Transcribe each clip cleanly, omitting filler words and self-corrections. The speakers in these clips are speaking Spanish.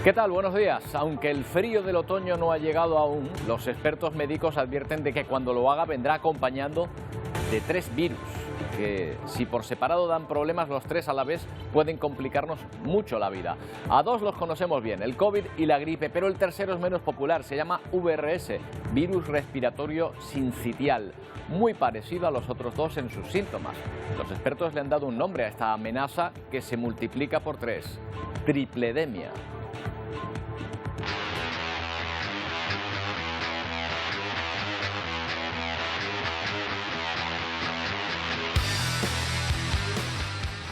¿Qué tal? Buenos días. Aunque el frío del otoño no ha llegado aún, los expertos médicos advierten de que cuando lo haga vendrá acompañado de 3 virus, que si por separado dan problemas, los 3 a la vez pueden complicarnos mucho la vida. A 2 los conocemos bien, el COVID y la gripe, pero el tercero es menos popular, se llama VRS, virus respiratorio sincitial, muy parecido a los otros 2 en sus síntomas. Los expertos le han dado un nombre a esta amenaza que se multiplica por 3, tripledemia.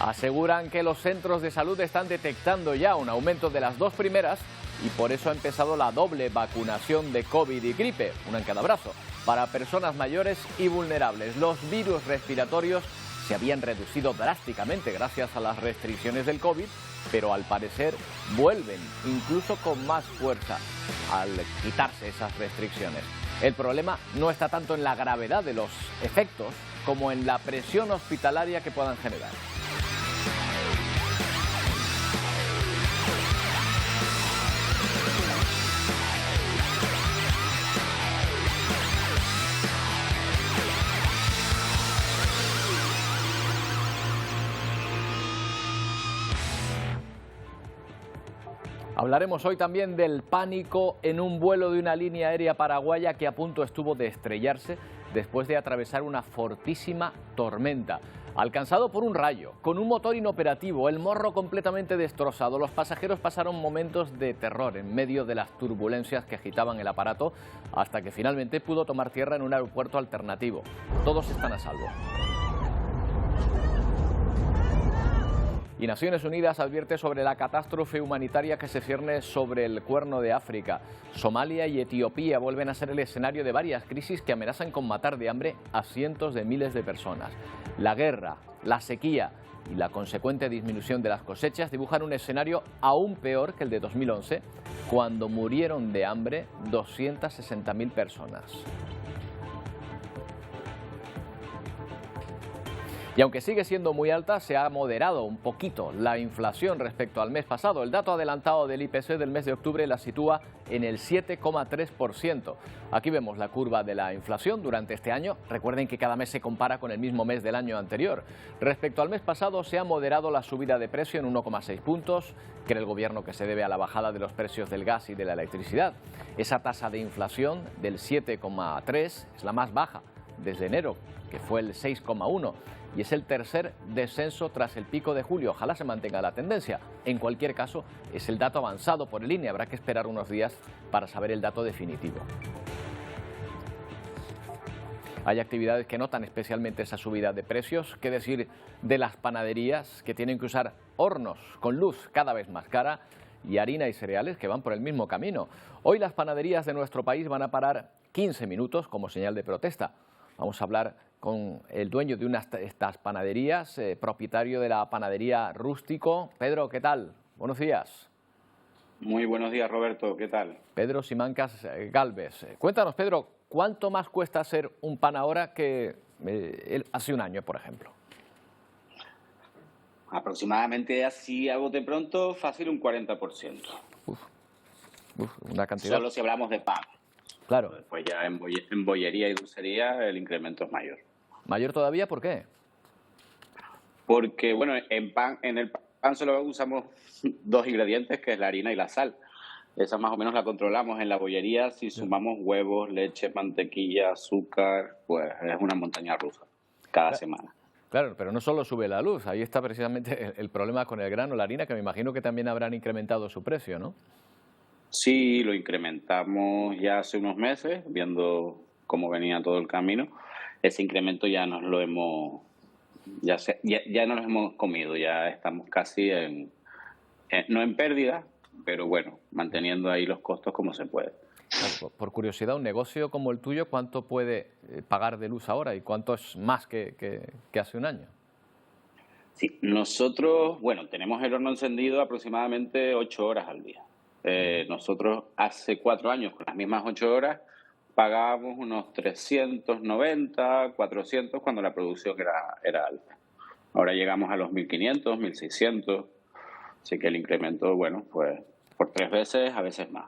Aseguran que los centros de salud están detectando ya un aumento de las 2 primeras y por eso ha empezado la doble vacunación de COVID y gripe, una en cada brazo, para personas mayores y vulnerables. Los virus respiratorios se habían reducido drásticamente gracias a las restricciones del COVID, pero al parecer vuelven incluso con más fuerza al quitarse esas restricciones. El problema no está tanto en la gravedad de los efectos como en la presión hospitalaria que puedan generar. Hablaremos hoy también del pánico en un vuelo de una línea aérea paraguaya que a punto estuvo de estrellarse después de atravesar una fortísima tormenta. Alcanzado por un rayo, con un motor inoperativo, el morro completamente destrozado, los pasajeros pasaron momentos de terror en medio de las turbulencias que agitaban el aparato hasta que finalmente pudo tomar tierra en un aeropuerto alternativo. Todos están a salvo. Y Naciones Unidas advierte sobre la catástrofe humanitaria que se cierne sobre el Cuerno de África. Somalia y Etiopía vuelven a ser el escenario de varias crisis que amenazan con matar de hambre a cientos de miles de personas. La guerra, la sequía y la consecuente disminución de las cosechas dibujan un escenario aún peor que el de 2011, cuando murieron de hambre 260.000 personas. Y aunque sigue siendo muy alta, se ha moderado un poquito la inflación respecto al mes pasado. El dato adelantado del IPC del mes de octubre la sitúa en el 7,3%. Aquí vemos la curva de la inflación durante este año. Recuerden que cada mes se compara con el mismo mes del año anterior. Respecto al mes pasado se ha moderado la subida de precio en 1,6 puntos. Cree el gobierno que se debe a la bajada de los precios del gas y de la electricidad. Esa tasa de inflación del 7,3 es la más baja desde enero, que fue el 6,1%. Y es el tercer descenso tras el pico de julio. Ojalá se mantenga la tendencia. En cualquier caso, es el dato avanzado por el INE. Habrá que esperar unos días para saber el dato definitivo. Hay actividades que notan especialmente esa subida de precios. ¿Qué decir de las panaderías que tienen que usar hornos con luz cada vez más cara y harina y cereales que van por el mismo camino? Hoy las panaderías de nuestro país van a parar 15 minutos como señal de protesta. Vamos a hablar con el dueño de una de estas panaderías, propietario de la panadería Rústico. Pedro, ¿qué tal? Buenos días. Muy buenos días, Roberto. ¿Qué tal? Pedro Simancas Galvez. Cuéntanos, Pedro, ¿cuánto más cuesta hacer un pan ahora que hace un año, por ejemplo? Aproximadamente, así a bote pronto, fácil un 40%. Una cantidad. Solo si hablamos de pan. Claro. Pues ya en bollería y dulcería el incremento es mayor. ¿Mayor todavía? ¿Por qué? Porque, bueno, en el pan solo usamos 2 ingredientes, que es la harina y la sal. Esa más o menos la controlamos. En la bollería, si sumamos huevos, leche, mantequilla, azúcar, pues es una montaña rusa cada semana. Claro, pero no solo sube la luz. Ahí está precisamente el problema con el grano, la harina, que me imagino que también habrán incrementado su precio, ¿no? Sí, lo incrementamos ya hace unos meses, viendo cómo venía todo el camino. Ese incremento ya nos lo hemos, ya nos lo hemos comido, ya estamos casi no en pérdida, pero bueno, manteniendo ahí los costos como se puede. Por curiosidad, un negocio como el tuyo, ¿cuánto puede pagar de luz ahora y cuánto es más que hace un año? Sí, nosotros, bueno, tenemos el horno encendido aproximadamente 8 horas al día. Nosotros hace 4 años, con las mismas 8 horas, pagábamos unos 390, 400 cuando la producción era alta. Ahora llegamos a los 1.500, 1.600, así que el incremento, bueno, pues por 3 veces, a veces más.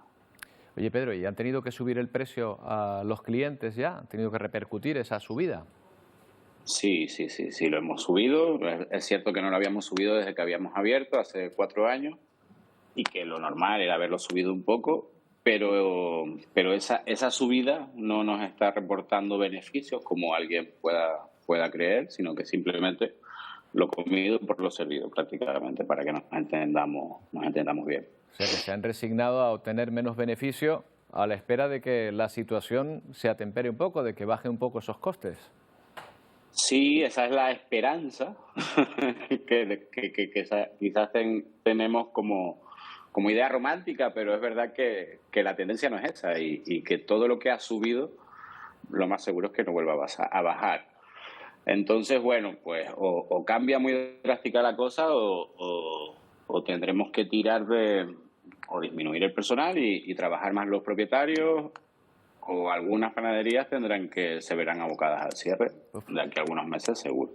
Oye, Pedro, ¿y han tenido que subir el precio a los clientes ya? ¿Han tenido que repercutir esa subida? Sí, lo hemos subido. Es cierto que no lo habíamos subido desde que habíamos abierto hace 4 años y que lo normal era haberlo subido un poco, pero esa subida no nos está reportando beneficios como alguien pueda creer, sino que simplemente lo comido por lo servido prácticamente, para que nos entendamos bien. O sea, que se han resignado a obtener menos beneficio a la espera de que la situación se atempere un poco, de que baje un poco esos costes. Sí, esa es la esperanza que quizás tenemos como idea romántica, pero es verdad que la tendencia no es esa y que todo lo que ha subido, lo más seguro es que no vuelva a bajar. Entonces, bueno, pues o cambia muy drástica la cosa o tendremos que tirar o disminuir el personal y trabajar más los propietarios, o algunas panaderías se verán abocadas al cierre de aquí a algunos meses, seguro.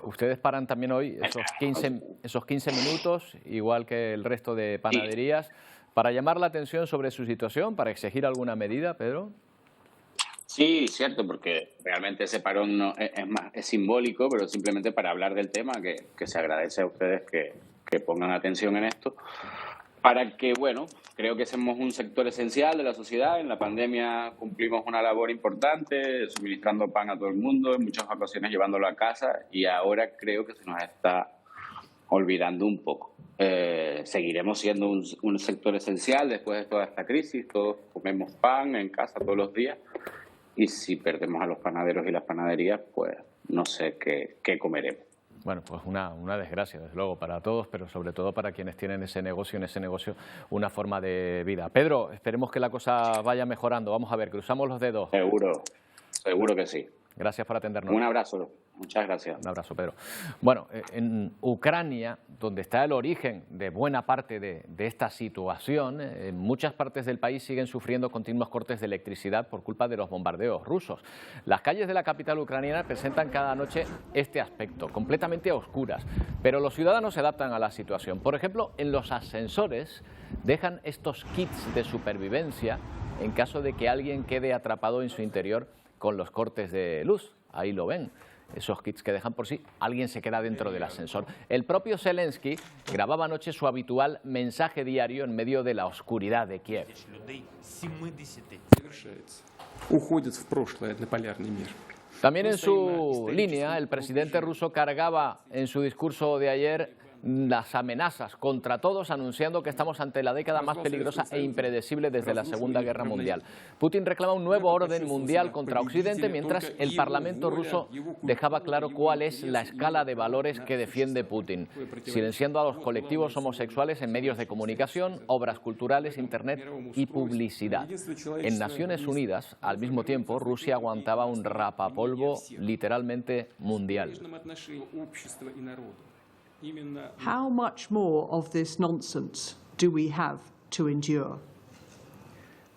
Ustedes paran también hoy esos 15 minutos, igual que el resto de panaderías, para llamar la atención sobre su situación, para exigir alguna medida, Pedro. Sí, cierto, porque realmente ese parón es simbólico, pero simplemente para hablar del tema, que se agradece a ustedes que pongan atención en esto, para que, bueno, creo que somos un sector esencial de la sociedad. En la pandemia cumplimos una labor importante, suministrando pan a todo el mundo, en muchas ocasiones llevándolo a casa, y ahora creo que se nos está olvidando un poco. Seguiremos siendo un sector esencial después de toda esta crisis. Todos comemos pan en casa todos los días, y si perdemos a los panaderos y las panaderías, pues no sé qué comeremos. Bueno, pues una desgracia, desde luego, para todos, pero sobre todo para quienes tienen en ese negocio una forma de vida. Pedro, esperemos que la cosa vaya mejorando. Vamos a ver, cruzamos los dedos. Seguro que sí. Gracias por atendernos. Un abrazo. Muchas gracias. Un abrazo, Pedro. Bueno, en Ucrania, donde está el origen de buena parte de esta situación, en muchas partes del país siguen sufriendo continuos cortes de electricidad por culpa de los bombardeos rusos. Las calles de la capital ucraniana presentan cada noche este aspecto, completamente a oscuras, pero los ciudadanos se adaptan a la situación. Por ejemplo, en los ascensores dejan estos kits de supervivencia en caso de que alguien quede atrapado en su interior con los cortes de luz. Ahí lo ven. Esos kits que dejan por si alguien se queda dentro del ascensor. El propio Zelensky grababa anoche su habitual mensaje diario en medio de la oscuridad de Kiev. También en su línea, el presidente ruso cargaba en su discurso de ayer las amenazas contra todos, anunciando que estamos ante la década más peligrosa e impredecible desde la Segunda Guerra Mundial. Putin reclama un nuevo orden mundial contra Occidente, mientras el Parlamento ruso dejaba claro cuál es la escala de valores que defiende Putin, silenciando a los colectivos homosexuales en medios de comunicación, obras culturales, Internet y publicidad. En Naciones Unidas, al mismo tiempo, Rusia aguantaba un rapapolvo literalmente mundial. How much more of this nonsense do we have to endure?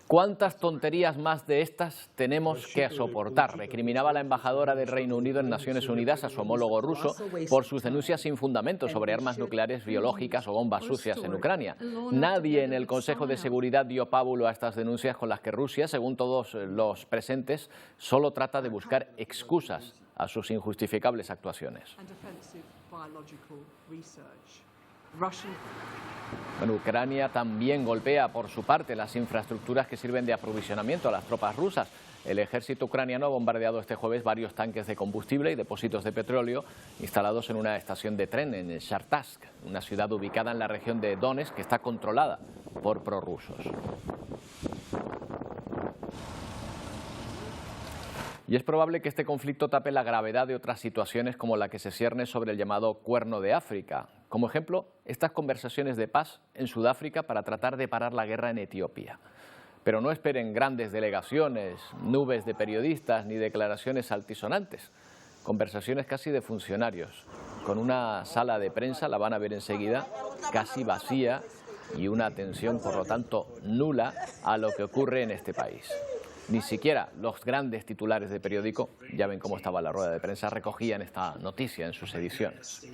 ¿Cuántas tonterías más de estas tenemos que soportar? Recriminaba la embajadora del Reino Unido en Naciones Unidas a su homólogo ruso por sus denuncias sin fundamento sobre armas nucleares, biológicas o bombas sucias en Ucrania. Nadie en el Consejo de Seguridad dio pábulo a estas denuncias con las que Rusia, según todos los presentes, solo trata de buscar excusas a sus injustificables actuaciones. Bueno, Ucrania también golpea por su parte las infraestructuras que sirven de aprovisionamiento a las tropas rusas. El ejército ucraniano ha bombardeado este jueves varios tanques de combustible y depósitos de petróleo instalados en una estación de tren en Chartask, una ciudad ubicada en la región de Donetsk que está controlada por prorrusos. Y es probable que este conflicto tape la gravedad de otras situaciones como la que se cierne sobre el llamado Cuerno de África. Como ejemplo, estas conversaciones de paz en Sudáfrica para tratar de parar la guerra en Etiopía. Pero no esperen grandes delegaciones, nubes de periodistas ni declaraciones altisonantes. Conversaciones casi de funcionarios, con una sala de prensa, la van a ver enseguida, casi vacía y una atención, por lo tanto, nula a lo que ocurre en este país. Ni siquiera los grandes titulares de periódico, ya ven cómo estaba la rueda de prensa, recogían esta noticia en sus ediciones.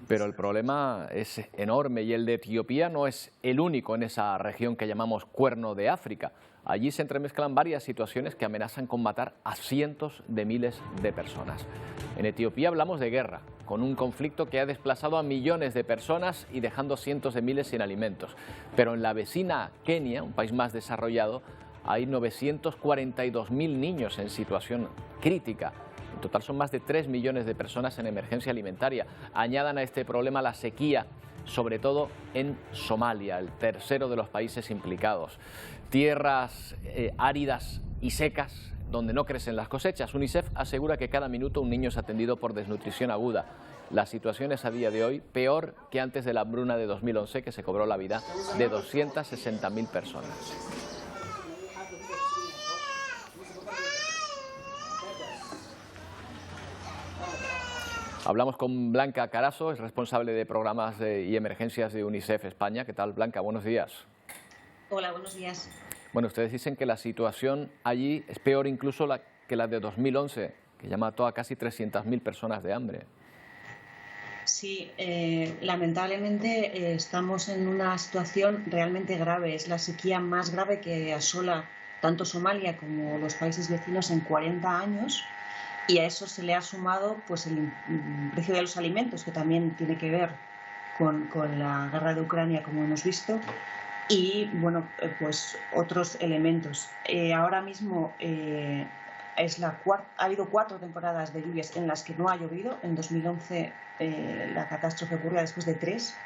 Pero el problema es enorme y el de Etiopía no es el único en esa región que llamamos Cuerno de África. Allí se entremezclan varias situaciones que amenazan con matar a cientos de miles de personas. En Etiopía hablamos de guerra, con un conflicto que ha desplazado a millones de personas y dejando cientos de miles sin alimentos. Pero en la vecina Kenia, un país más desarrollado, hay 942.000 niños en situación crítica. En total son más de 3 millones de personas en emergencia alimentaria. Añadan a este problema la sequía, sobre todo en Somalia, el tercero de los países implicados. Tierras áridas y secas donde no crecen las cosechas. UNICEF asegura que cada minuto un niño es atendido por desnutrición aguda. La situación es a día de hoy peor que antes de la hambruna de 2011, que se cobró la vida de 260.000 personas. Hablamos con Blanca Carazo, es responsable de programas y emergencias de UNICEF España. ¿Qué tal, Blanca? Buenos días. Hola, buenos días. Bueno, ustedes dicen que la situación allí es peor incluso que la de 2011, que ya mató a casi 300.000 personas de hambre. Sí, lamentablemente estamos en una situación realmente grave. Es la sequía más grave que asola tanto Somalia como los países vecinos en 40 años. Y a eso se le ha sumado pues, el precio de los alimentos, que también tiene que ver con la guerra de Ucrania, como hemos visto, y bueno, pues otros elementos. Ahora mismo ha habido 4 temporadas de lluvias en las que no ha llovido. En 2011 la catástrofe ocurrió después de 3,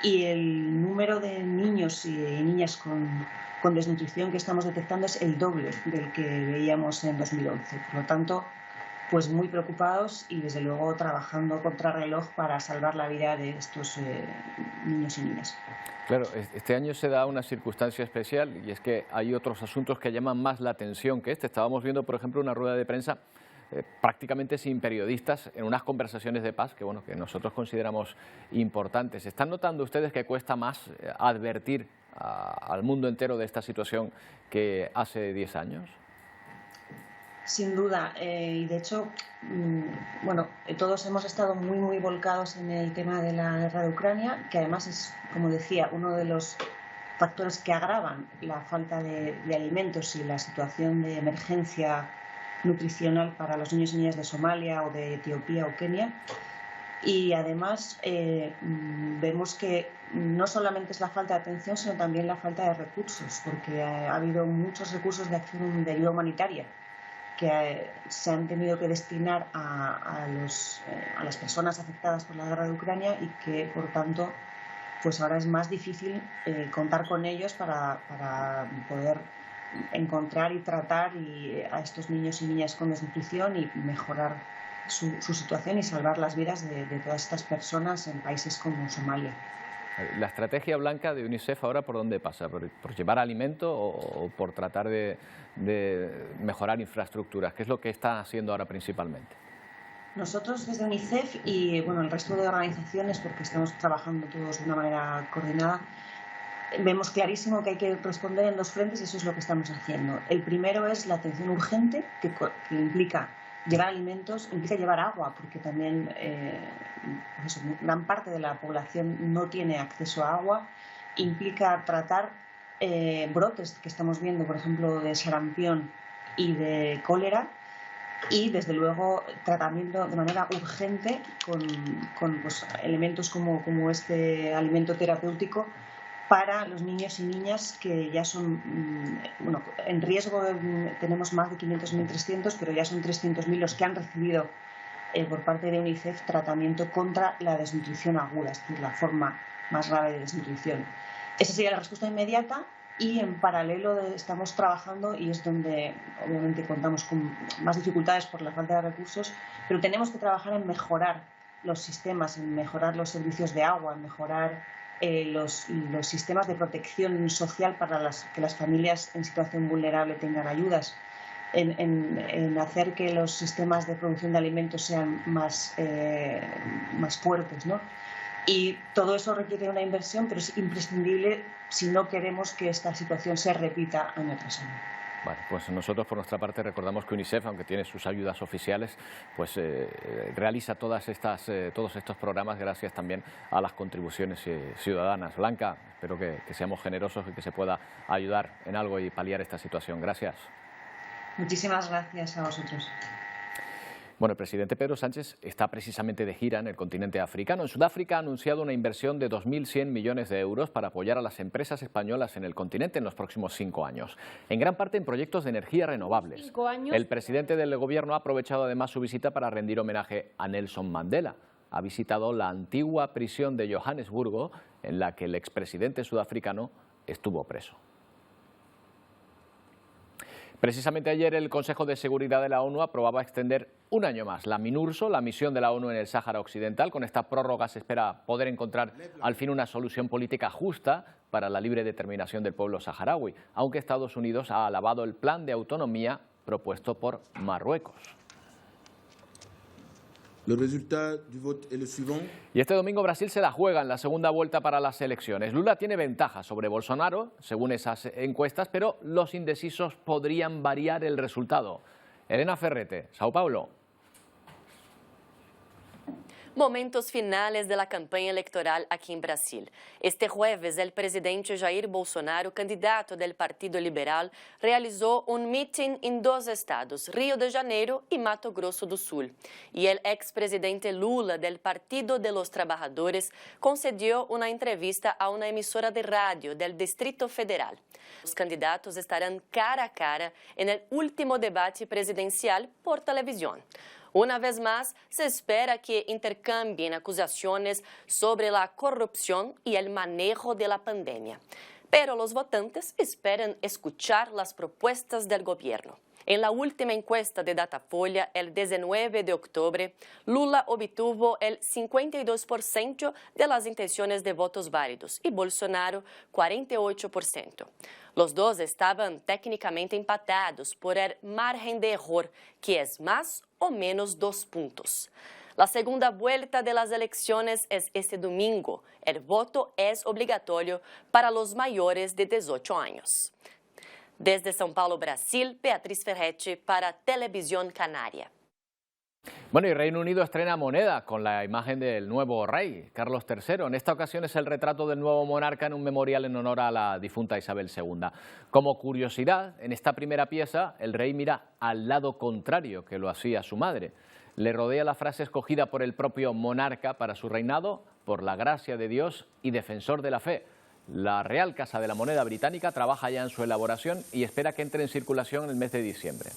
y el número de niños y niñas con desnutrición que estamos detectando es el doble del que veíamos en 2011. Por lo tanto, pues muy preocupados y desde luego trabajando contrarreloj para salvar la vida de estos niños y niñas. Claro, este año se da una circunstancia especial y es que hay otros asuntos que llaman más la atención que este. Estábamos viendo, por ejemplo, una rueda de prensa prácticamente sin periodistas en unas conversaciones de paz que, bueno, que nosotros consideramos importantes. ¿Están notando ustedes que cuesta más advertir al mundo entero de esta situación que hace 10 años? Sin duda, y de hecho, bueno, todos hemos estado muy volcados en el tema de la guerra de Ucrania, que además es, como decía, uno de los factores que agravan la falta de alimentos y la situación de emergencia nutricional para los niños y niñas de Somalia o de Etiopía o Kenia. Y además vemos que no solamente es la falta de atención, sino también la falta de recursos, porque ha habido muchos recursos de acción de ayuda humanitaria que se han tenido que destinar a las personas afectadas por la guerra de Ucrania y que, por tanto, pues ahora es más difícil contar con ellos para poder encontrar y tratar a estos niños y niñas con desnutrición y mejorar su situación y salvar las vidas de todas estas personas en países como Somalia. ¿La estrategia, Blanca, de UNICEF ahora por dónde pasa? ¿Por llevar alimento o por tratar de mejorar infraestructuras? ¿Qué es lo que está haciendo ahora principalmente? Nosotros desde UNICEF y bueno, el resto de organizaciones, porque estamos trabajando todos de una manera coordinada, vemos clarísimo que hay que responder en 2 frentes y eso es lo que estamos haciendo. El primero es la atención urgente, que implica llevar alimentos, implica llevar agua, porque también gran parte de la población no tiene acceso a agua. Implica tratar brotes que estamos viendo, por ejemplo, de sarampión y de cólera, y desde luego tratamiento de manera urgente con pues, elementos como este alimento terapéutico para los niños y niñas que ya son, bueno, en riesgo tenemos más de 500.300, pero ya son 300.000 los que han recibido por parte de UNICEF tratamiento contra la desnutrición aguda, es decir, la forma más grave de desnutrición. Esa sería la respuesta inmediata y en paralelo estamos trabajando, y es donde obviamente contamos con más dificultades por la falta de recursos, pero tenemos que trabajar en mejorar los sistemas, en mejorar los servicios de agua, en mejorar los sistemas de protección social para que las familias en situación vulnerable tengan ayudas, en hacer que los sistemas de producción de alimentos sean más fuertes, ¿no? Y todo eso requiere una inversión, pero es imprescindible si no queremos que esta situación se repita año tras año. Bueno, pues nosotros por nuestra parte recordamos que UNICEF, aunque tiene sus ayudas oficiales, pues realiza todos estos programas gracias también a las contribuciones ciudadanas. Blanca, espero que seamos generosos y que se pueda ayudar en algo y paliar esta situación. Gracias. Muchísimas gracias a vosotros. Bueno, el presidente Pedro Sánchez está precisamente de gira en el continente africano. En Sudáfrica ha anunciado una inversión de 2.100 millones de euros para apoyar a las empresas españolas en el continente en los próximos 5 años, en gran parte en proyectos de energía renovables. 5 años. El presidente del gobierno ha aprovechado además su visita para rendir homenaje a Nelson Mandela. Ha visitado la antigua prisión de Johannesburgo, en la que el expresidente sudafricano estuvo preso. Precisamente ayer el Consejo de Seguridad de la ONU aprobaba extender un año más la MINURSO, la misión de la ONU en el Sáhara Occidental. Con esta prórroga se espera poder encontrar al fin una solución política justa para la libre determinación del pueblo saharaui, aunque Estados Unidos ha alabado el plan de autonomía propuesto por Marruecos. Y este domingo Brasil se la juega en la segunda vuelta para las elecciones. Lula tiene ventaja sobre Bolsonaro, según esas encuestas, pero los indecisos podrían variar el resultado. Elena Ferrete, Sao Paulo. Momentos finales de la campaña electoral aquí en Brasil. Este jueves, el presidente Jair Bolsonaro, candidato del Partido Liberal, realizó un meeting en 2 estados, Rio de Janeiro y Mato Grosso do Sul. Y el expresidente Lula, del Partido de los Trabajadores, concedió una entrevista a una emisora de radio del Distrito Federal. Los candidatos estarán cara a cara en el último debate presidencial por televisión. Una vez más, se espera que intercambien acusaciones sobre la corrupción y el manejo de la pandemia. Pero los votantes esperan escuchar las propuestas del gobierno. En la última encuesta de Datafolha, el 19 de octubre, Lula obtuvo el 52% de las intenciones de votos válidos y Bolsonaro 48%. Los dos estaban técnicamente empatados por el margen de error, que es más o menos 2 puntos. La segunda vuelta de las elecciones es este domingo. El voto es obligatorio para los mayores de 18 años. Desde São Paulo, Brasil, Beatriz Ferretti para Televisión Canaria. Bueno, y Reino Unido estrena moneda con la imagen del nuevo rey, Carlos III. En esta ocasión es el retrato del nuevo monarca en un memorial en honor a la difunta Isabel II. Como curiosidad, en esta primera pieza, el rey mira al lado contrario que lo hacía su madre. Le rodea la frase escogida por el propio monarca para su reinado: por la gracia de Dios y defensor de la fe. La Real Casa de la Moneda Británica trabaja ya en su elaboración y espera que entre en circulación en el mes de diciembre.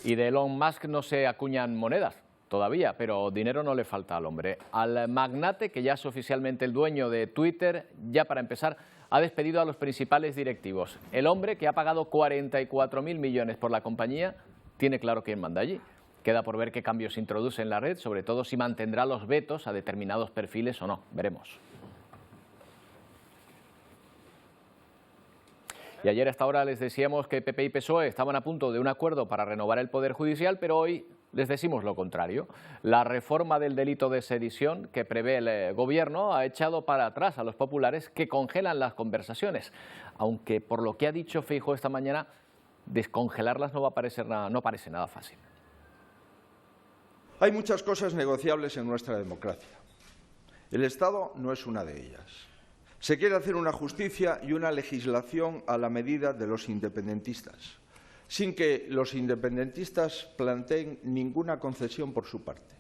Y de Elon Musk no se acuñan monedas todavía, pero dinero no le falta al hombre. Al magnate, que ya es oficialmente el dueño de Twitter, ya para empezar, ha despedido a los principales directivos. El hombre, que ha pagado 44.000 millones por la compañía, tiene claro quién manda allí. Queda por ver qué cambios introduce en la red, sobre todo si mantendrá los vetos a determinados perfiles o no. Veremos. Y ayer a esta hora les decíamos que PP y PSOE estaban a punto de un acuerdo para renovar el Poder Judicial, pero hoy les decimos lo contrario. La reforma del delito de sedición que prevé el Gobierno ha echado para atrás a los populares, que congelan las conversaciones. Aunque por lo que ha dicho Feijóo esta mañana, descongelarlas no parece nada fácil. Hay muchas cosas negociables en nuestra democracia. El Estado no es una de ellas. Se quiere hacer una justicia y una legislación a la medida de los independentistas, sin que los independentistas planteen ninguna concesión por su parte.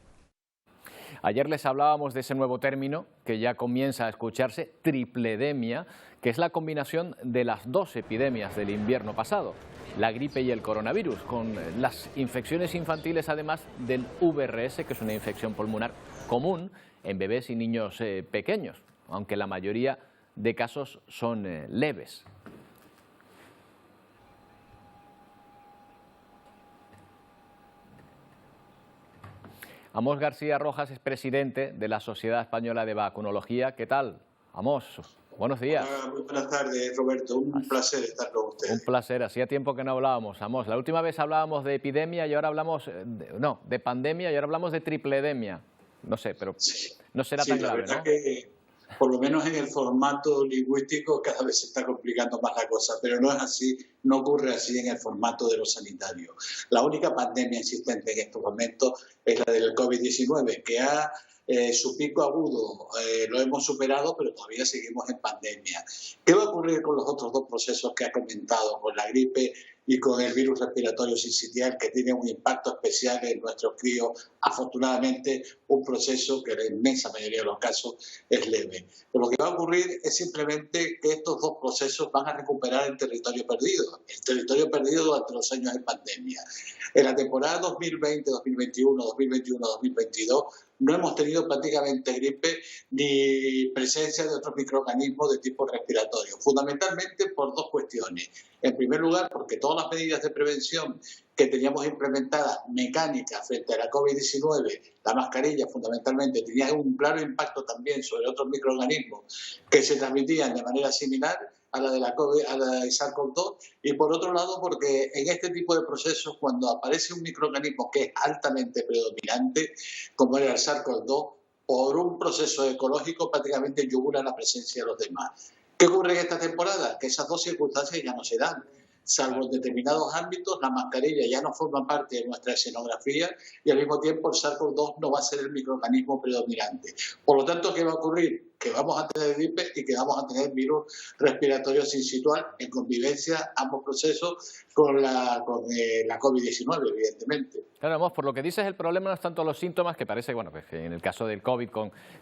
Ayer les hablábamos de ese nuevo término que ya comienza a escucharse, tripledemia, que es la combinación de las 2 epidemias del invierno pasado, la gripe y el coronavirus, con las infecciones infantiles además del VRS, que es una infección pulmonar común en bebés y niños pequeños, aunque la mayoría de casos son leves. Amos García Rojas es presidente de la Sociedad Española de Vacunología. ¿Qué tal, Amos? Buenos días. Hola, muy buenas tardes, Roberto. Un placer estar con ustedes. Un placer. Hacía tiempo que no hablábamos, Amos. La última vez hablábamos de epidemia y ahora hablamos, de pandemia y ahora hablamos de tripledemia. No sé, pero Sí. no será Sí, tan la grave, verdad ¿no? que por lo menos en el formato lingüístico cada vez se está complicando más la cosa, pero no es así, no ocurre así en el formato de lo sanitario. La única pandemia existente en estos momentos es la del COVID-19, que ha su pico agudo lo hemos superado, pero todavía seguimos en pandemia. ¿Qué va a ocurrir con los otros dos procesos que ha comentado, con la gripe y con el virus respiratorio sincitial, que tiene un impacto especial en nuestros críos? Afortunadamente, un proceso que en la inmensa mayoría de los casos es leve. Pero lo que va a ocurrir es simplemente que estos dos procesos van a recuperar el territorio perdido durante los años de pandemia. En la temporada 2020, 2021, 2021, 2022, no hemos tenido prácticamente gripe ni presencia de otros microorganismos de tipo respiratorio, fundamentalmente por dos cuestiones. En primer lugar, porque todas las medidas de prevención que teníamos implementadas mecánicas frente a la COVID-19, la mascarilla fundamentalmente, tenía un claro impacto también sobre otros microorganismos que se transmitían de manera similar a la de la COVID, a la de SARS-CoV-2, y por otro lado porque en este tipo de procesos, cuando aparece un microorganismo que es altamente predominante, como era el SARS-CoV-2, por un proceso ecológico prácticamente yugura la presencia de los demás. ¿Qué ocurre en esta temporada? Que esas dos circunstancias ya no se dan. Salvo en determinados ámbitos, la mascarilla ya no forma parte de nuestra escenografía y al mismo tiempo el SARS-CoV-2 no va a ser el microorganismo predominante. Por lo tanto, ¿qué va a ocurrir? Que vamos a tener gripe y que vamos a tener virus respiratorio sincitual en convivencia, ambos procesos, con la COVID-19, evidentemente. Claro, vamos, por lo que dices, el problema no es tanto los síntomas, que parece, bueno, pues que en el caso del COVID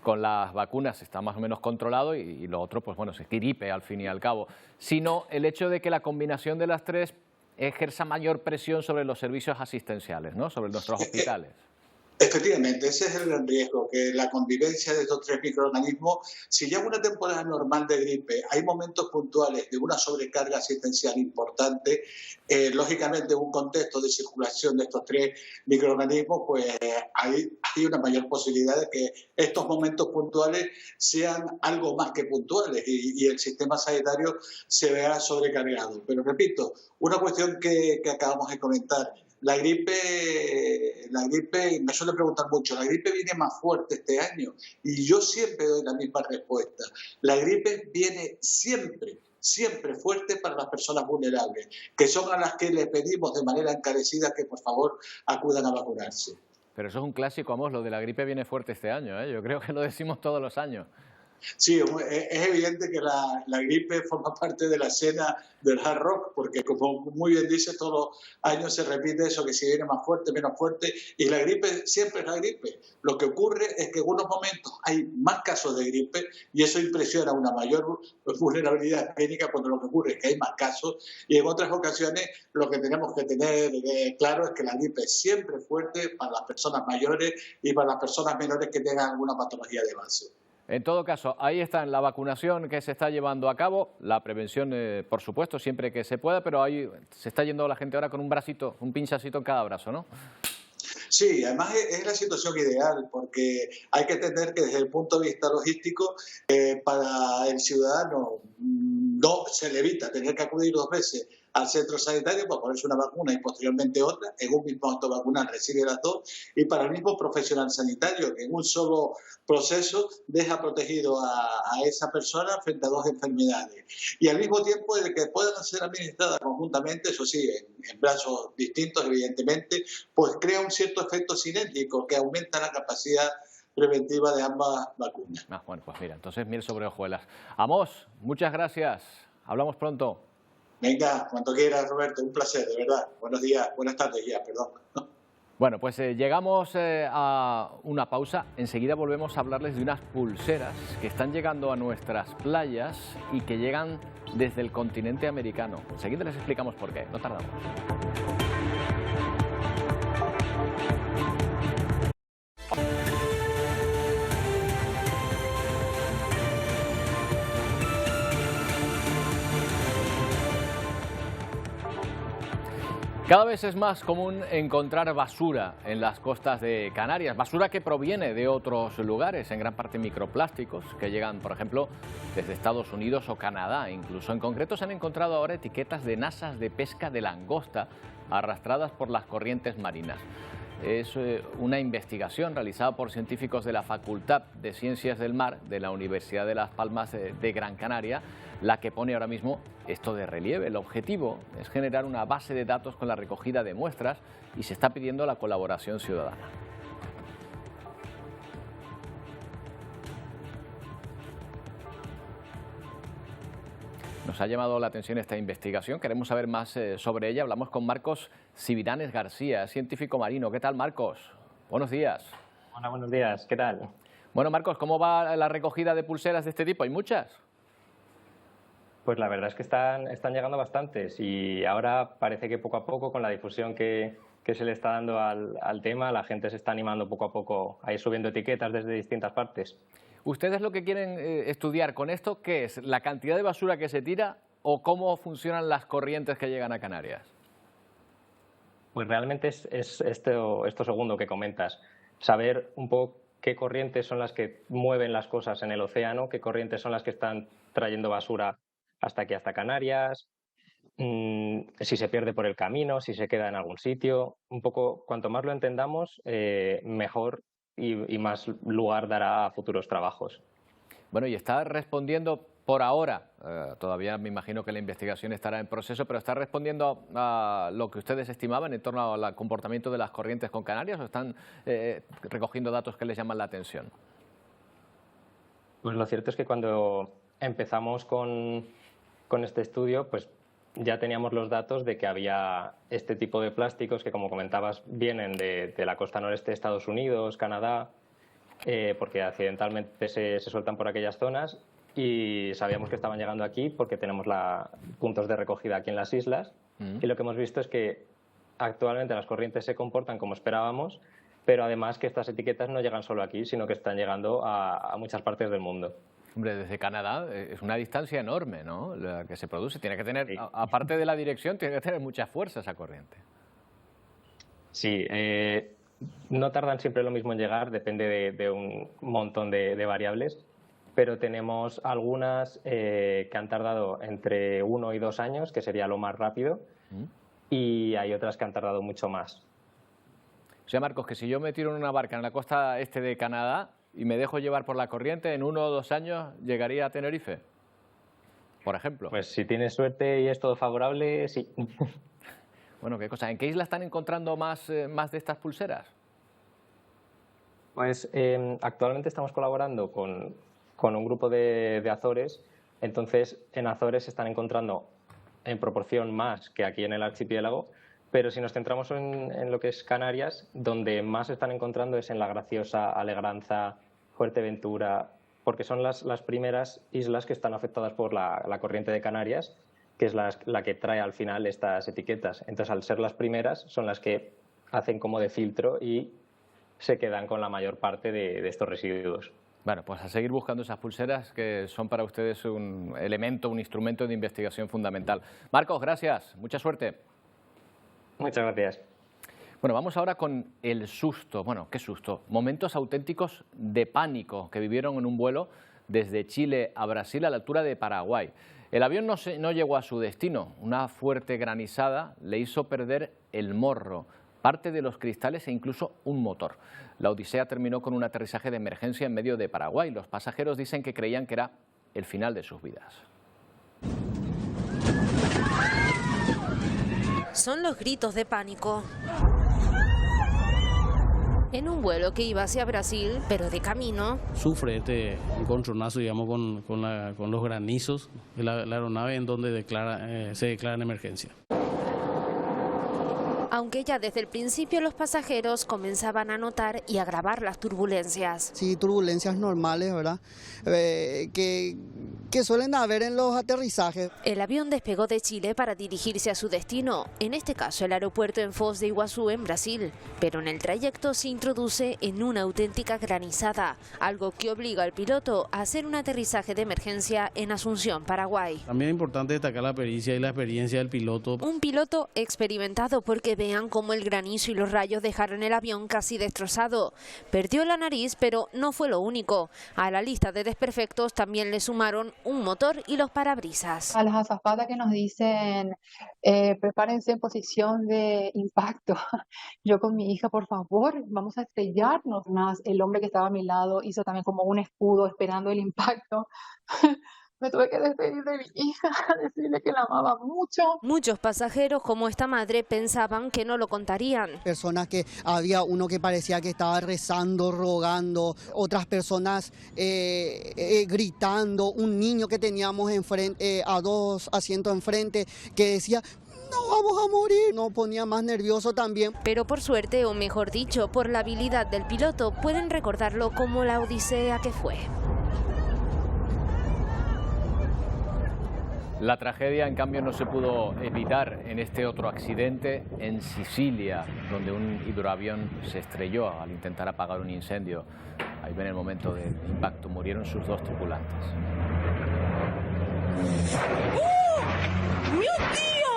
con las vacunas está más o menos controlado y lo otro, pues bueno, es gripe al fin y al cabo, sino el hecho de que la combinación de las tres ejerza mayor presión sobre los servicios asistenciales, ¿no? Sobre nuestros hospitales. Efectivamente, ese es el gran riesgo, que la convivencia de estos tres microorganismos, si ya en una temporada normal de gripe hay momentos puntuales de una sobrecarga asistencial importante, lógicamente en un contexto de circulación de estos tres microorganismos, pues hay una mayor posibilidad de que estos momentos puntuales sean algo más que puntuales y el sistema sanitario se vea sobrecargado. Pero repito, una cuestión que acabamos de comentar, la gripe, me suele preguntar mucho, la gripe viene más fuerte este año y yo siempre doy la misma respuesta. La gripe viene siempre fuerte para las personas vulnerables, que son a las que les pedimos de manera encarecida que por favor acudan a vacunarse. Pero eso es un clásico, Amos, lo de la gripe viene fuerte este año, ¿eh? Yo creo que lo decimos todos los años. Sí, es evidente que la gripe forma parte de la escena del hard rock, porque como muy bien dice, todos los años se repite eso, que si viene más fuerte, menos fuerte, y la gripe siempre es la gripe. Lo que ocurre es que en unos momentos hay más casos de gripe y eso impresiona una mayor vulnerabilidad clínica cuando lo que ocurre es que hay más casos, y en otras ocasiones lo que tenemos que tener claro es que la gripe es siempre fuerte para las personas mayores y para las personas menores que tengan alguna patología de base. En todo caso, ahí está la vacunación que se está llevando a cabo, la prevención, por supuesto, siempre que se pueda, pero ahí se está yendo la gente ahora con un bracito, un pinchacito en cada brazo, ¿no? Sí, además es la situación ideal, porque hay que entender que desde el punto de vista logístico, para el ciudadano no se le evita tener que acudir 2 veces al centro sanitario para ponerse una vacuna y posteriormente otra, en un mismo acto vacunal recibe las dos, y para el mismo profesional sanitario, que en un solo proceso deja protegido a esa persona frente a 2 enfermedades. Y al mismo tiempo de que puedan ser administradas conjuntamente, eso sí, en brazos distintos evidentemente, pues crea un cierto efecto sinérgico que aumenta la capacidad preventiva de ambas vacunas. Bueno, pues mira, entonces miel sobre hojuelas. Amos, muchas gracias. Hablamos pronto. Venga, cuando quieras, Roberto, un placer, de verdad. Buenos días, buenas tardes ya, perdón. Bueno, pues llegamos a una pausa. Enseguida volvemos a hablarles de unas pulseras que están llegando a nuestras playas y que llegan desde el continente americano. Enseguida les explicamos por qué, no tardamos. Cada vez es más común encontrar basura en las costas de Canarias, basura que proviene de otros lugares, en gran parte microplásticos, que llegan, por ejemplo, desde Estados Unidos o Canadá. Incluso en concreto se han encontrado ahora etiquetas de nasas de pesca de langosta arrastradas por las corrientes marinas. es una investigación realizada por científicos de la Facultad de Ciencias del Mar de la Universidad de Las Palmas de Gran Canaria, la que pone ahora mismo esto de relieve. El objetivo es generar una base de datos con la recogida de muestras y se está pidiendo la colaboración ciudadana. Nos ha llamado la atención esta investigación, queremos saber más sobre ella. Hablamos con Marcos Civiranes García, científico marino. ¿Qué tal, Marcos? Buenos días. Hola, buenos días. ¿Qué tal? Bueno, Marcos, ¿cómo va la recogida de pulseras de este tipo? ¿Hay muchas? Pues la verdad es que están llegando bastantes y ahora parece que poco a poco, con la difusión que se le está dando al tema, la gente se está animando poco a poco a ir subiendo etiquetas desde distintas partes. ¿Ustedes lo que quieren estudiar con esto, qué es? ¿La cantidad de basura que se tira o cómo funcionan las corrientes que llegan a Canarias? Pues realmente es esto segundo que comentas. Saber un poco qué corrientes son las que mueven las cosas en el océano, qué corrientes son las que están trayendo basura hasta aquí, hasta Canarias, si se pierde por el camino, si se queda en algún sitio. Un poco, cuanto más lo entendamos, mejor y más lugar dará a futuros trabajos. Bueno, y está respondiendo por ahora, todavía me imagino que la investigación estará en proceso, pero ¿está respondiendo a lo que ustedes estimaban en torno al comportamiento de las corrientes con Canarias o están recogiendo datos que les llaman la atención? Pues lo cierto es que cuando empezamos con este estudio, pues ya teníamos los datos de que había este tipo de plásticos que, como comentabas, vienen de la costa noreste de Estados Unidos, Canadá, porque accidentalmente se sueltan por aquellas zonas, y sabíamos que estaban llegando aquí porque tenemos puntos de recogida aquí en las islas, y lo que hemos visto es que actualmente las corrientes se comportan como esperábamos, pero además que estas etiquetas no llegan solo aquí, sino que están llegando a muchas partes del mundo. Hombre, desde Canadá es una distancia enorme, ¿no?, la que se produce. Tiene que tener, sí, aparte de la dirección, tiene que tener mucha fuerza esa corriente. Sí, no tardan siempre lo mismo en llegar, depende de un montón de variables, pero tenemos algunas que han tardado entre 1 y 2 años, que sería lo más rápido, y hay otras que han tardado mucho más. O sea, Marcos, que si yo me tiro en una barca en la costa este de Canadá y me dejo llevar por la corriente, en 1 o 2 años llegaría a Tenerife, por ejemplo. Pues si tienes suerte y es todo favorable, sí. Bueno, qué cosa. ¿En qué isla están encontrando más de estas pulseras? Pues actualmente estamos colaborando con un grupo de Azores. Entonces, en Azores se están encontrando en proporción más que aquí en el archipiélago, pero si nos centramos en lo que es Canarias, donde más se están encontrando es en La Graciosa, Alegranza, Fuerteventura, porque son las primeras islas que están afectadas por la corriente de Canarias, que es la que trae al final estas etiquetas. Entonces, al ser las primeras, son las que hacen como de filtro y se quedan con la mayor parte de estos residuos. Bueno, pues a seguir buscando esas pulseras que son para ustedes un elemento, un instrumento de investigación fundamental. Marcos, gracias. Mucha suerte. Muchas gracias. Bueno, vamos ahora con el susto. Bueno, ¿qué susto? Momentos auténticos de pánico que vivieron en un vuelo desde Chile a Brasil a la altura de Paraguay. El avión no llegó a su destino. Una fuerte granizada le hizo perder el morro, parte de los cristales e incluso un motor. La odisea terminó con un aterrizaje de emergencia en medio de Paraguay. Los pasajeros dicen que creían que era el final de sus vidas. Son los gritos de pánico. En un vuelo que iba hacia Brasil, pero de camino. Sufre este encontronazo, digamos, con los granizos de la aeronave en donde se declara en emergencia. Aunque ya desde el principio los pasajeros comenzaban a notar y a grabar las turbulencias. Sí, turbulencias normales, ¿verdad? Que suelen haber en los aterrizajes. El avión despegó de Chile para dirigirse a su destino, en este caso el aeropuerto en Foz de Iguazú, en Brasil. Pero en el trayecto se introduce en una auténtica granizada, algo que obliga al piloto a hacer un aterrizaje de emergencia en Asunción, Paraguay. También es importante destacar la pericia y la experiencia del piloto. Un piloto experimentado porque veamos veían cómo el granizo y los rayos dejaron el avión casi destrozado. Perdió la nariz, pero no fue lo único. A la lista de desperfectos también le sumaron un motor y los parabrisas. A las azafatas que nos dicen, prepárense en posición de impacto. Yo con mi hija, por favor, vamos a estrellarnos más. El hombre que estaba a mi lado hizo también como un escudo esperando el impacto. Me tuve que despedir de mi hija, decirle que la amaba mucho. Muchos pasajeros, como esta madre, pensaban que no lo contarían. Personas que había uno que parecía que estaba rezando, rogando, otras personas gritando, un niño que teníamos enfrente, a 2 asientos enfrente, que decía: no vamos a morir. Nos ponía más nervioso también. Pero por suerte, o mejor dicho, por la habilidad del piloto, pueden recordarlo como la odisea que fue. La tragedia, en cambio, no se pudo evitar en este otro accidente en Sicilia, donde un hidroavión se estrelló al intentar apagar un incendio. Ahí ven el momento del impacto. Murieron sus 2 tripulantes. ¡Mio Dio!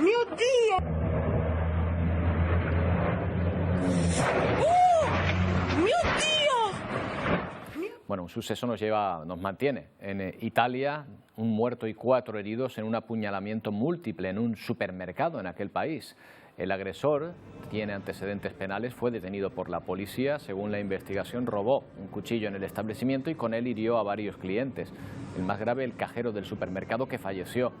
¡Mio Dio! ¡Mio Dio! Bueno, un suceso nos mantiene en Italia, un muerto y 4 heridos en un apuñalamiento múltiple en un supermercado en aquel país. El agresor tiene antecedentes penales, fue detenido por la policía. Según la investigación, robó un cuchillo en el establecimiento y con él hirió a varios clientes. El más grave, el cajero del supermercado, que falleció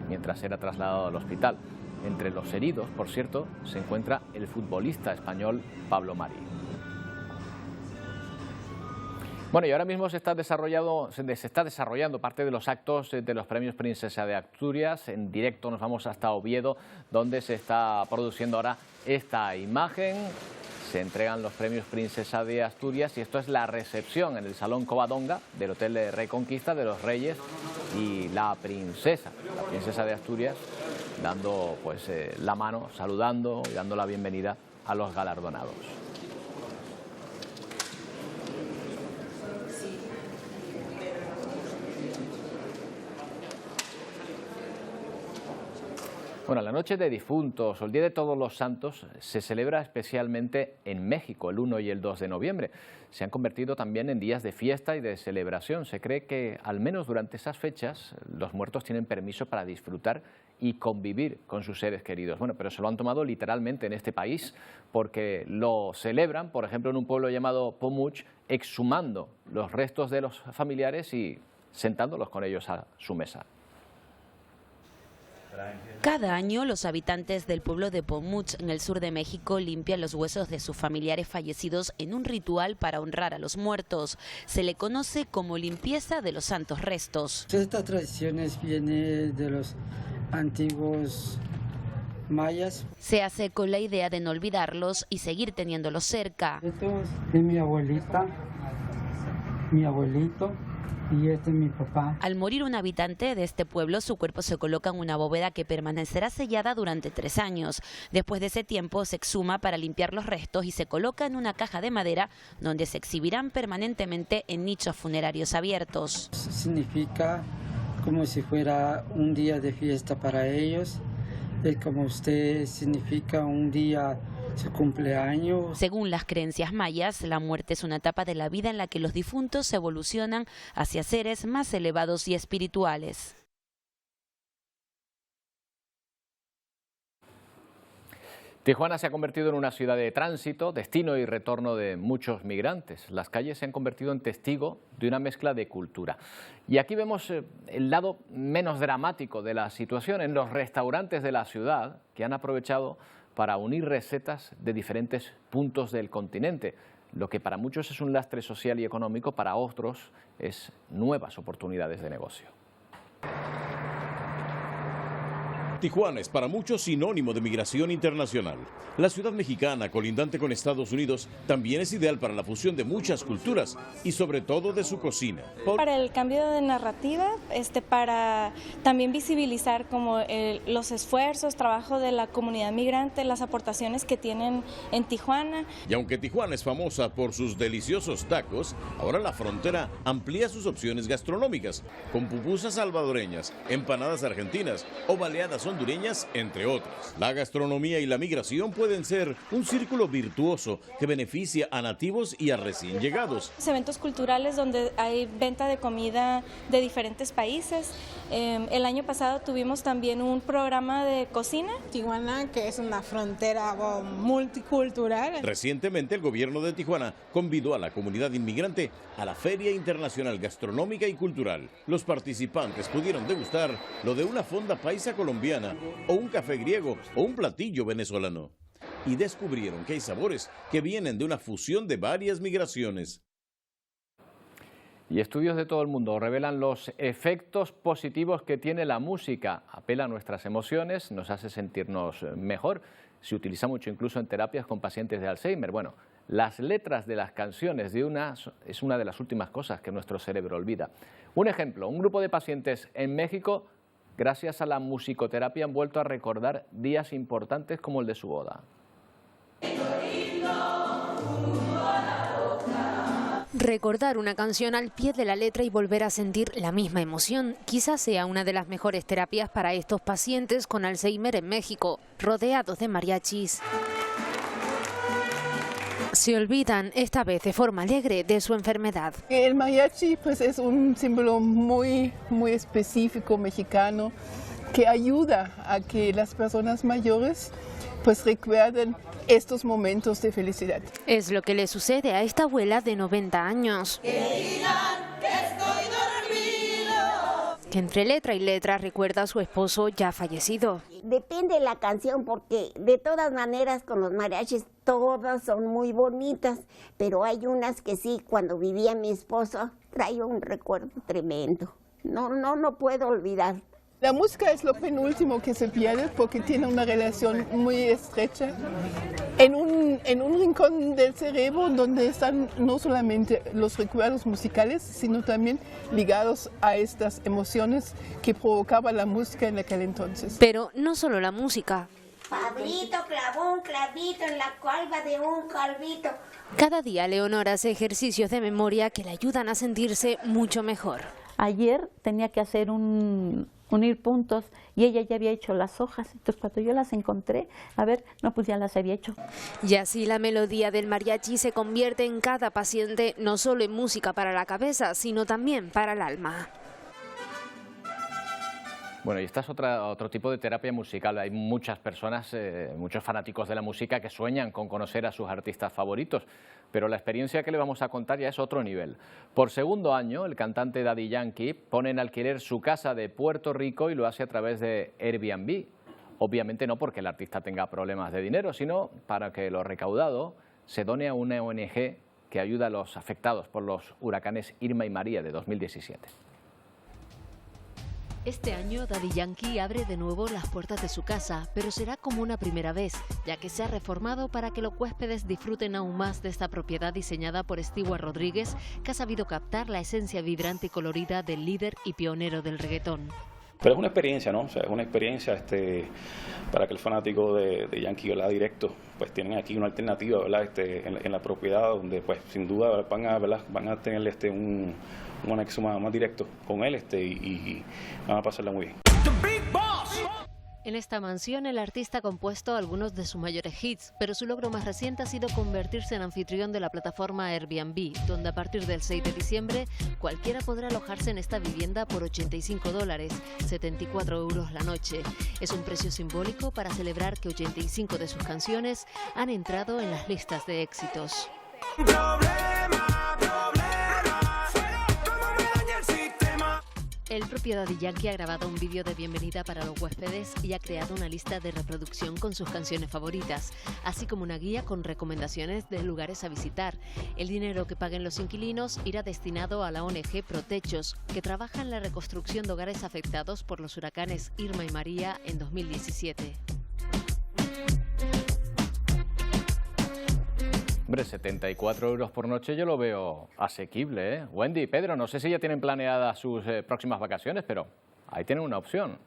mientras era trasladado al hospital. Entre los heridos, por cierto, se encuentra el futbolista español Pablo Mari. Bueno, y ahora mismo se está desarrollando parte de los actos de los premios Princesa de Asturias. En directo nos vamos hasta Oviedo, donde se está produciendo ahora esta imagen. Se entregan los premios Princesa de Asturias y esto es la recepción en el Salón Covadonga del Hotel de Reconquista de los Reyes y la princesa de Asturias, dando pues la mano, saludando y dando la bienvenida a los galardonados. Bueno, la Noche de Difuntos o el Día de Todos los Santos se celebra especialmente en México el 1 y el 2 de noviembre. Se han convertido también en días de fiesta y de celebración. Se cree que al menos durante esas fechas los muertos tienen permiso para disfrutar y convivir con sus seres queridos. Bueno, pero se lo han tomado literalmente en este país porque lo celebran, por ejemplo, en un pueblo llamado Pomuch, exhumando los restos de los familiares y sentándolos con ellos a su mesa. Cada año los habitantes del pueblo de Pomuch, en el sur de México, limpian los huesos de sus familiares fallecidos en un ritual para honrar a los muertos. Se le conoce como limpieza de los santos restos. Estas tradiciones vienen de los antiguos mayas. Se hace con la idea de no olvidarlos y seguir teniéndolos cerca. Esto es de mi abuelita, mi abuelito. Y este es mi papá. Al morir un habitante de este pueblo, su cuerpo se coloca en una bóveda que permanecerá sellada durante 3 años. Después de ese tiempo se exhuma para limpiar los restos y se coloca en una caja de madera donde se exhibirán permanentemente en nichos funerarios abiertos. Significa como si fuera un día de fiesta para ellos. Como usted significa un día su cumpleaños. Según las creencias mayas, la muerte es una etapa de la vida en la que los difuntos evolucionan hacia seres más elevados y espirituales. Tijuana se ha convertido en una ciudad de tránsito, destino y retorno de muchos migrantes. Las calles se han convertido en testigo de una mezcla de cultura. Y aquí vemos el lado menos dramático de la situación en los restaurantes de la ciudad, que han aprovechado para unir recetas de diferentes puntos del continente. Lo que para muchos es un lastre social y económico, para otros es nuevas oportunidades de negocio. Tijuana es para muchos sinónimo de migración internacional. La ciudad mexicana, colindante con Estados Unidos, también es ideal para la fusión de muchas culturas y sobre todo de su cocina. Para el cambio de narrativa, para también visibilizar como los esfuerzos, trabajo de la comunidad migrante, las aportaciones que tienen en Tijuana. Y aunque Tijuana es famosa por sus deliciosos tacos, ahora la frontera amplía sus opciones gastronómicas, con pupusas salvadoreñas, empanadas argentinas o baleadas hondureñas, entre otras. La gastronomía y la migración pueden ser un círculo virtuoso que beneficia a nativos y a recién llegados. Eventos culturales donde hay venta de comida de diferentes países. El año pasado tuvimos también un programa de cocina. Tijuana, que es una frontera multicultural. Recientemente el gobierno de Tijuana convidó a la comunidad inmigrante a la Feria Internacional Gastronómica y Cultural. Los participantes pudieron degustar lo de una fonda paisa colombiana o un café griego o un platillo venezolano. Y descubrieron que hay sabores que vienen de una fusión de varias migraciones. Y estudios de todo el mundo revelan los efectos positivos que tiene la música. Apela a nuestras emociones, nos hace sentirnos mejor. Se utiliza mucho incluso en terapias con pacientes de Alzheimer. Bueno, las letras de las canciones es una de las últimas cosas que nuestro cerebro olvida. Un ejemplo, un grupo de pacientes en México, gracias a la musicoterapia, han vuelto a recordar días importantes como el de su boda. Recordar una canción al pie de la letra y volver a sentir la misma emoción quizás sea una de las mejores terapias para estos pacientes con Alzheimer en México, rodeados de mariachis. Se olvidan, esta vez de forma alegre, de su enfermedad. El mariachi pues, es un símbolo muy específico mexicano que ayuda a que las personas mayores pues recuerden estos momentos de felicidad. Es lo que le sucede a esta abuela de 90 años. Que entre letra y letra recuerda a su esposo ya fallecido. Depende de la canción porque de todas maneras con los mariachis todas son muy bonitas, pero hay unas que sí, cuando vivía mi esposo, trae un recuerdo tremendo. No puedo olvidar. La música es lo penúltimo que se pierde porque tiene una relación muy estrecha en un rincón del cerebro donde están no solamente los recuerdos musicales, sino también ligados a estas emociones que provocaba la música en aquel entonces. Pero no solo la música. Pablito clavó un clavito en la calva de un calvito. Cada día Leonor hace ejercicios de memoria que le ayudan a sentirse mucho mejor. Ayer tenía que hacer unir puntos y ella ya había hecho las hojas, entonces cuando yo las encontré, pues ya las había hecho. Y así la melodía del mariachi se convierte en cada paciente no solo en música para la cabeza, sino también para el alma. Bueno, y esta es otro tipo de terapia musical. Hay muchas personas, muchos fanáticos de la música que sueñan con conocer a sus artistas favoritos, pero la experiencia que le vamos a contar ya es otro nivel. Por segundo año, el cantante Daddy Yankee pone en alquiler su casa de Puerto Rico y lo hace a través de Airbnb. Obviamente no porque el artista tenga problemas de dinero, sino para que lo recaudado se done a una ONG que ayuda a los afectados por los huracanes Irma y María de 2017. Este año Daddy Yankee abre de nuevo las puertas de su casa, pero será como una primera vez, ya que se ha reformado para que los huéspedes disfruten aún más de esta propiedad diseñada por Stewart Rodríguez, que ha sabido captar la esencia vibrante y colorida del líder y pionero del reggaetón. Pero es una experiencia, ¿no? O sea, es una experiencia para que el fanático de Yankee, ¿verdad? Directo, pues tienen aquí una alternativa, ¿verdad? En la propiedad donde, pues, sin duda van a tener un anexo más directo con él y van a pasarla muy bien. En esta mansión el artista ha compuesto algunos de sus mayores hits, pero su logro más reciente ha sido convertirse en anfitrión de la plataforma Airbnb, donde a partir del 6 de diciembre cualquiera podrá alojarse en esta vivienda por $85, 74 euros la noche. Es un precio simbólico para celebrar que 85 de sus canciones han entrado en las listas de éxitos. El propio Daddy Yankee ha grabado un vídeo de bienvenida para los huéspedes y ha creado una lista de reproducción con sus canciones favoritas, así como una guía con recomendaciones de lugares a visitar. El dinero que paguen los inquilinos irá destinado a la ONG Protechos, que trabaja en la reconstrucción de hogares afectados por los huracanes Irma y María en 2017. Hombre, 74 euros por noche yo lo veo asequible, ¿eh? Wendy, Pedro, no sé si ya tienen planeadas sus próximas vacaciones, pero ahí tienen una opción.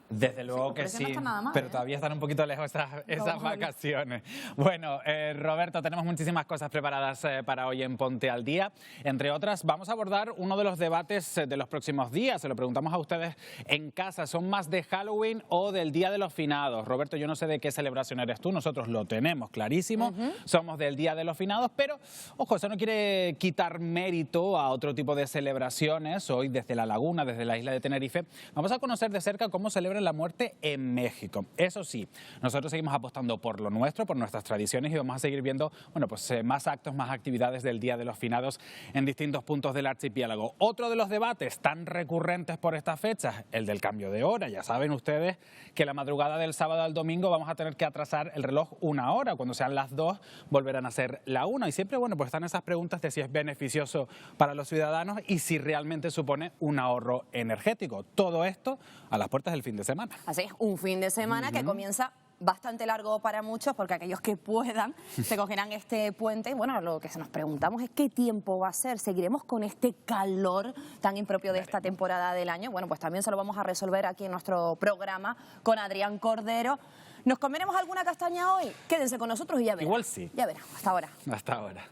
Desde luego que sí, no está nada mal, pero todavía están un poquito lejos esas vacaciones. Bueno, Roberto, tenemos muchísimas cosas preparadas para hoy en Ponte al Día. Entre otras, vamos a abordar uno de los debates de los próximos días. Se lo preguntamos a ustedes en casa. ¿Son más de Halloween o del Día de los Finados? Roberto, yo no sé de qué celebración eres tú. Nosotros lo tenemos clarísimo. Somos del Día de los Finados, pero, ojo, eso no quiere quitar mérito a otro tipo de celebraciones. Hoy, desde La Laguna, desde la isla de Tenerife, vamos a conocer de cerca cómo celebran la muerte en México. Eso sí, nosotros seguimos apostando por lo nuestro, por nuestras tradiciones, y vamos a seguir viendo, bueno, pues más actos, más actividades del Día de los Finados en distintos puntos del archipiélago. Otro de los debates tan recurrentes por estas fechas, el del cambio de hora. Ya saben ustedes que la madrugada del sábado al domingo vamos a tener que atrasar el reloj 1 hora. Cuando sean las 2 volverán a ser la 1. Y siempre, bueno, pues están esas preguntas de si es beneficioso para los ciudadanos y si realmente supone un ahorro energético. Todo esto a las puertas del fin de semana. Así es, un fin de semana que comienza bastante largo para muchos, porque aquellos que puedan se cogerán este puente. Y bueno, lo que nos preguntamos es qué tiempo va a ser. ¿Seguiremos con este calor tan impropio de esta temporada del año? Bueno, pues también se lo vamos a resolver aquí en nuestro programa con Adrián Cordero. ¿Nos comeremos alguna castaña hoy? Quédense con nosotros y ya verán. Igual sí. Ya verán, hasta ahora. Hasta ahora.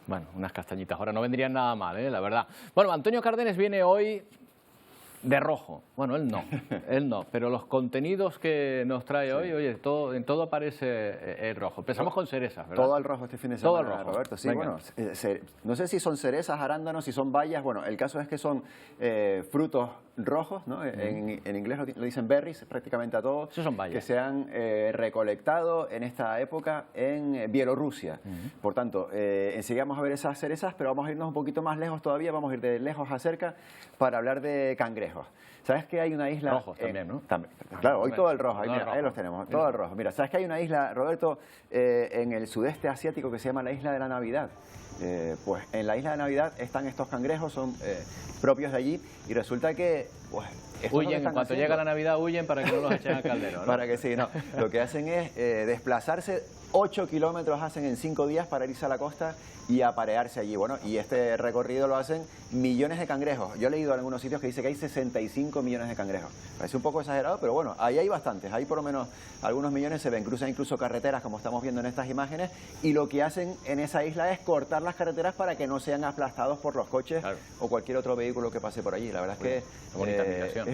Bueno, unas castañitas ahora no vendrían nada mal, la verdad. Bueno, Antonio Cárdenas viene hoy de rojo. Bueno, él no, pero los contenidos que nos trae hoy, oye, en todo aparece el rojo. Empezamos con cerezas, ¿verdad? Todo al rojo este fin de semana, todo al rojo. Roberto. Sí, venga. bueno, no sé si son cerezas, arándanos, si son bayas. Bueno, el caso es que son frutos rojos, ¿no? En inglés lo dicen berries, prácticamente a todos. Eso son bayas. Que se han recolectado en esta época en Bielorrusia. Por tanto, enseguida vamos a ver esas cerezas, pero vamos a irnos un poquito más lejos todavía, vamos a ir de lejos a cerca para hablar de cangrejos. ¿Sabes que hay una isla? Rojos también, ¿no? También, claro, hoy todo el rojo, todo mira, el rojo. ahí los tenemos, todo el rojo. Mira, ¿sabes que hay una isla, Roberto, en el sudeste asiático que se llama la Isla de la Navidad? Pues en la Isla de Navidad están estos cangrejos, son propios de allí, y resulta que pues, huyen, en cuanto llega la Navidad huyen para que no los echen al caldero, ¿no? Para que sí, no. Lo que hacen es desplazarse 8 kilómetros hacen en 5 días para irse a la costa y aparearse allí. Bueno, y este recorrido lo hacen millones de cangrejos. Yo he leído en algunos sitios que dice que hay 65 millones de cangrejos. Parece un poco exagerado, pero bueno, ahí hay bastantes. Ahí por lo menos algunos millones se ven. Cruzan incluso carreteras, como estamos viendo en estas imágenes, y lo que hacen en esa isla es cortar las carreteras para que no sean aplastados por los coches o cualquier otro vehículo que pase por allí. La verdad es que qué bonita aplicación.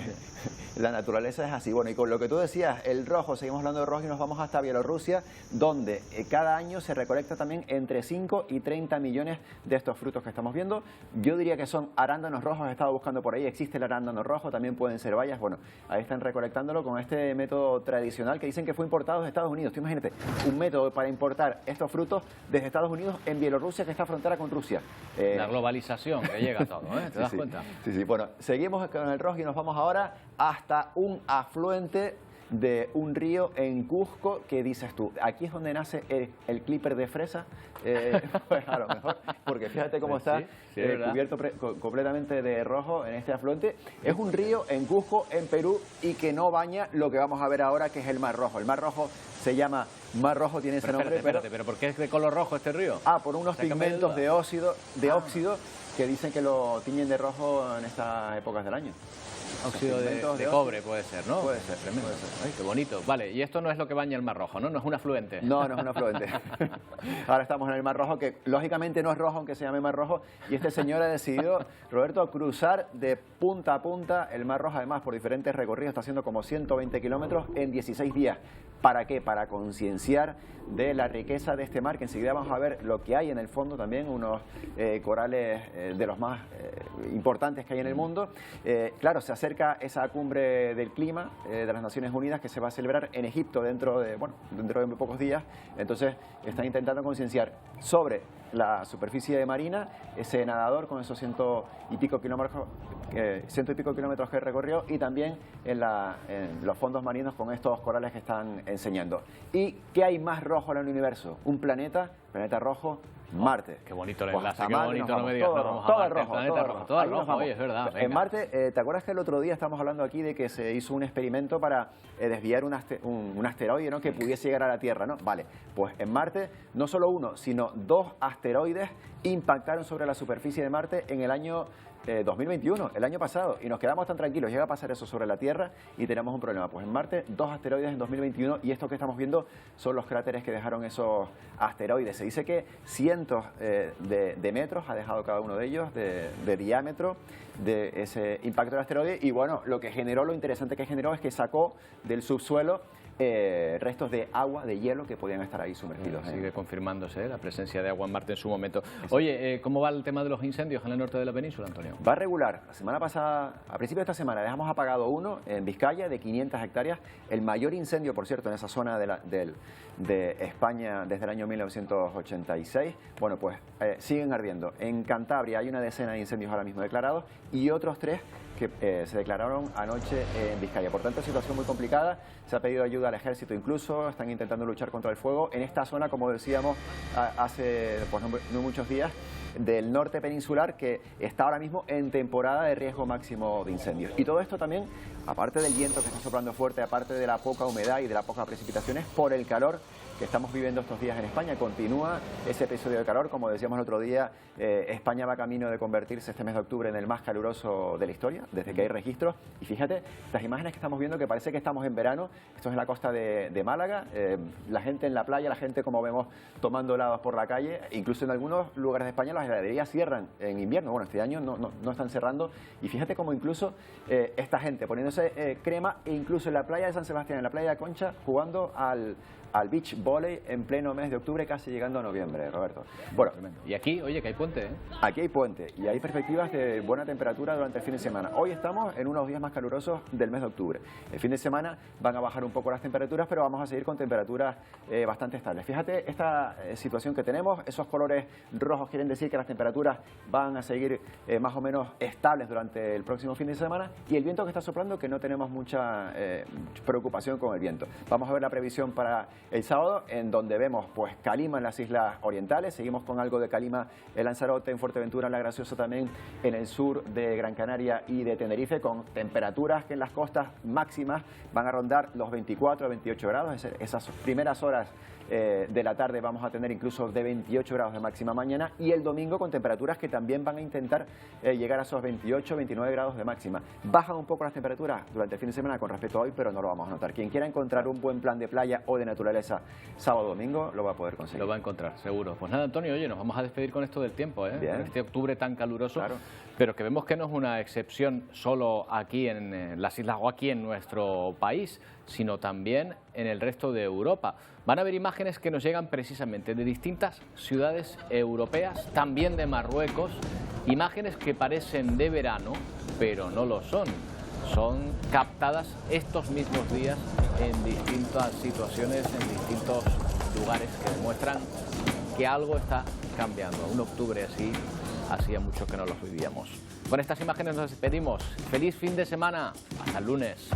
La naturaleza es así. Bueno, y con lo que tú decías, el rojo, seguimos hablando de rojo y nos vamos hasta Bielorrusia, donde cada año se recolecta también entre 5 y 30 millones de estos frutos que estamos viendo. Yo diría que son arándanos rojos, he estado buscando por ahí, existe el arándano rojo, también pueden ser bayas. Bueno, ahí están recolectándolo con este método tradicional que dicen que fue importado de Estados Unidos. Tú imagínate, un método para importar estos frutos desde Estados Unidos en Bielorrusia, que está frontera con Rusia. La globalización que llega a todo, ¿eh? ¿Te das cuenta? Sí. Bueno, seguimos con el rojo y nos vamos ahora hasta un afluente de un río en Cusco. ¿Qué dices tú? Aquí es donde nace el clipper de fresa, pues a lo mejor, porque fíjate cómo está cubierto completamente de rojo en este afluente. Es un río en Cusco, en Perú, y que no baña lo que vamos a ver ahora, que es el Mar Rojo. El Mar Rojo se llama Mar Rojo, tiene ese nombre. Espérate, pero ¿por qué es de color rojo este río? Por unos pigmentos de óxido que dicen que lo tiñen de rojo en estas épocas del año. Óxido de cobre puede ser, ¿no? Puede ser. Ay, qué bonito. Vale, y esto no es lo que baña el Mar Rojo, ¿no? No es un afluente. No, no es un afluente. Ahora estamos en el Mar Rojo, que lógicamente no es rojo, aunque se llame Mar Rojo. Y este señor ha decidido, Roberto, cruzar de punta a punta el Mar Rojo, además por diferentes recorridos. Está haciendo como 120 kilómetros en 16 días. ¿Para qué? Para concienciar de la riqueza de este mar, que enseguida vamos a ver lo que hay en el fondo también, unos corales de los más importantes que hay en el mundo. Claro, se acerca esa cumbre del clima de las Naciones Unidas que se va a celebrar en Egipto dentro de muy pocos días. Entonces están intentando concienciar sobre la superficie marina, ese nadador con esos ciento y pico kilómetros que recorrió, y también en los fondos marinos con estos corales que están enseñando. ¿Y qué hay más rojo en el universo? Un planeta rojo, Marte. Qué bonito el Pues enlace, hasta qué Marte bonito, nos no me vamos, digas. todo el rojo, todo el ahí nos rojo, vamos. oye, es verdad. En Marte, ¿te acuerdas que el otro día estamos hablando aquí de que se hizo un experimento para desviar un asteroide, ¿no?, que pudiese llegar a la Tierra, ¿no? Vale, pues en Marte no solo uno, sino 2 asteroides impactaron sobre la superficie de Marte en el año 2021, el año pasado, y nos quedamos tan tranquilos. Llega a pasar eso sobre la Tierra y tenemos un problema. Pues en Marte, 2 asteroides en 2021, y esto que estamos viendo son los cráteres que dejaron esos asteroides. Se dice que cientos de metros ha dejado cada uno de ellos de diámetro de ese impacto del asteroide, y bueno, lo que generó, lo interesante que generó es que sacó del subsuelo restos de agua, de hielo, que podían estar ahí sumergidos. Sigue confirmándose la presencia de agua en Marte en su momento. Oye, ¿cómo va el tema de los incendios en el norte de la península, Antonio? Va regular. La semana pasada, a principio de esta semana, dejamos apagado uno en Vizcaya de 500 hectáreas. El mayor incendio, por cierto, en esa zona de España desde el año 1986. Bueno, pues siguen ardiendo. En Cantabria hay una decena de incendios ahora mismo declarados y otros 3 que se declararon anoche en Vizcaya. Por tanto, situación muy complicada. Se ha pedido ayuda al ejército incluso, están intentando luchar contra el fuego. En esta zona, como decíamos hace pues, no muchos días, del norte peninsular, que está ahora mismo en temporada de riesgo máximo de incendios. Y todo esto también, aparte del viento que está soplando fuerte, aparte de la poca humedad y de la poca precipitaciones, por el calor que estamos viviendo estos días en España. Continúa ese episodio de calor, como decíamos el otro día, España va camino de convertirse este mes de octubre en el más caluroso de la historia, desde que hay registros. Y fíjate, estas imágenes que estamos viendo, que parece que estamos en verano, esto es en la costa de Málaga, la gente en la playa, la gente, como vemos, tomando helados por la calle, incluso en algunos lugares de España las heladerías cierran en invierno. Bueno, este año no están cerrando, y fíjate cómo incluso esta gente poniéndose crema, e incluso en la playa de San Sebastián, en la playa de Concha, jugando al beach volley en pleno mes de octubre, casi llegando a noviembre, Roberto. Bueno, y aquí, oye, que hay puente, ¿eh? Aquí hay puente y hay perspectivas de buena temperatura durante el fin de semana. Hoy estamos en unos días más calurosos del mes de octubre. El fin de semana van a bajar un poco las temperaturas, pero vamos a seguir con temperaturas bastante estables. Fíjate esta situación que tenemos, esos colores rojos quieren decir que las temperaturas van a seguir más o menos estables durante el próximo fin de semana, y el viento que está soplando, que no tenemos mucha preocupación con el viento. Vamos a ver la previsión para el sábado, en donde vemos pues calima en las islas orientales, seguimos con algo de calima en Lanzarote, en Fuerteventura, en La Graciosa, también en el sur de Gran Canaria y de Tenerife, con temperaturas que en las costas máximas van a rondar los 24 a 28 grados, esas primeras horas de la tarde vamos a tener incluso de 28 grados de máxima mañana, y el domingo con temperaturas que también van a intentar llegar a esos 28, 29 grados de máxima. Bajan un poco las temperaturas durante el fin de semana con respecto a hoy, pero no lo vamos a notar. Quien quiera encontrar un buen plan de playa o de naturaleza sábado o domingo, lo va a poder conseguir. Lo va a encontrar, seguro. Pues nada, Antonio, oye, nos vamos a despedir con esto del tiempo, ¿eh? Bien. Este octubre tan caluroso, claro, pero que vemos que no es una excepción solo aquí en las islas o aquí en nuestro país, sino también en el resto de Europa. Van a haber imágenes que nos llegan precisamente de distintas ciudades europeas, también de Marruecos, imágenes que parecen de verano, pero no lo son. Son captadas estos mismos días en distintas situaciones, en distintos lugares, que demuestran que algo está cambiando. Un octubre así, hacía mucho que no los vivíamos. Con estas imágenes nos despedimos. Feliz fin de semana. Hasta el lunes.